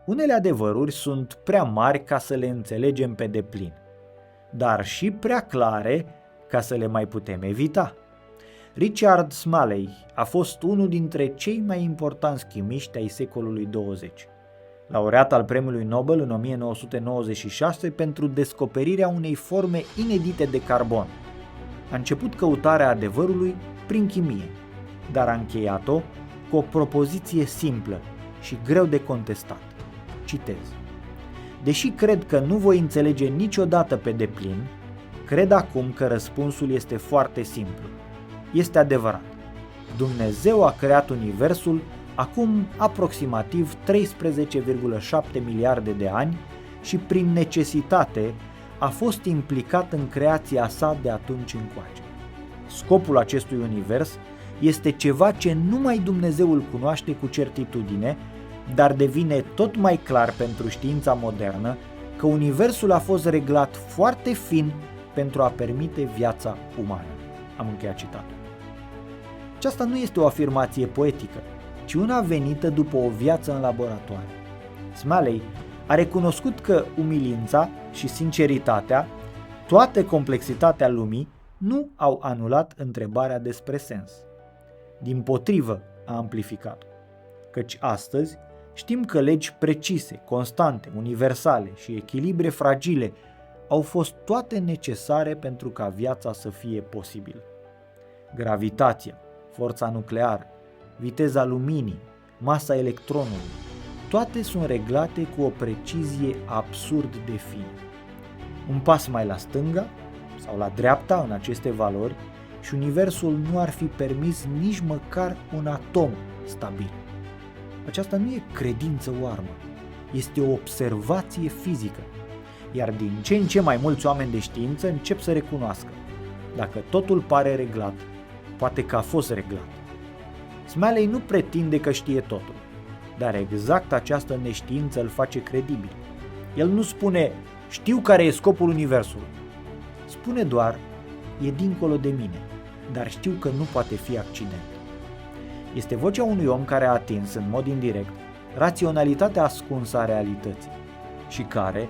Unele adevăruri sunt prea mari ca să le înțelegem pe deplin, dar și prea clare ca să le mai putem evita. Richard Smalley a fost unul dintre cei mai importanți chimiști ai secolului 20, laureat al Premiului Nobel în 1996 pentru descoperirea unei forme inedite de carbon. A început căutarea adevărului prin chimie, dar a încheiat-o cu o propoziție simplă și greu de contestat. Citez: deși cred că nu voi înțelege niciodată pe deplin, cred acum că răspunsul este foarte simplu. Este adevărat. Dumnezeu a creat universul acum aproximativ 13,7 miliarde de ani și prin necesitate a fost implicat în creația sa de atunci încoace. Scopul acestui univers este ceva ce numai Dumnezeu îl cunoaște cu certitudine, dar devine tot mai clar pentru știința modernă că universul a fost reglat foarte fin pentru a permite viața umană. Am încheiat citatul. Aceasta nu este o afirmație poetică, ci una venită după o viață în laboratoare. Smalley a recunoscut că umilința și sinceritatea, toată complexitatea lumii, nu au anulat întrebarea despre sens. Dimpotrivă, a amplificat-o, căci astăzi știm că legi precise, constante, universale și echilibre fragile au fost toate necesare pentru ca viața să fie posibilă. Gravitația, forța nucleară, viteza luminii, masa electronului, toate sunt reglate cu o precizie absurd de fină. Un pas mai la stânga sau la dreapta în aceste valori și universul nu ar fi permis nici măcar un atom stabil. Aceasta nu e credință oarmă, este o observație fizică, iar din ce în ce mai mulți oameni de știință încep să recunoască: dacă totul pare reglat, poate că a fost reglat. Smalley nu pretinde că știe totul, dar exact această neștiință îl face credibil. El nu spune: știu care e scopul universului. Spune doar: e dincolo de mine, dar știu că nu poate fi accident. Este vocea unui om care a atins în mod indirect raționalitatea ascunsă a realității și care,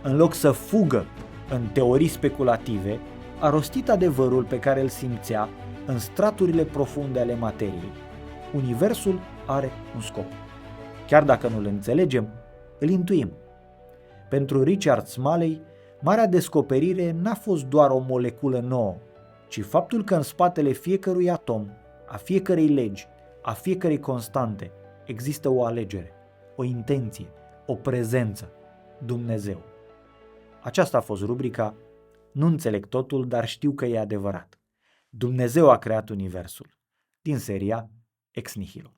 în loc să fugă în teorii speculative, a rostit adevărul pe care îl simțea în straturile profunde ale materiei. Universul are un scop. Chiar dacă nu îl înțelegem, îl intuim. Pentru Richard Smalley, marea descoperire n-a fost doar o moleculă nouă, ci faptul că în spatele fiecărui atom, a fiecărei legi, a fiecărei constante, există o alegere, o intenție, o prezență, Dumnezeu. Aceasta a fost rubrica Nu înțeleg totul, dar știu că e adevărat. Dumnezeu a creat universul, din seria Ex Nihilo.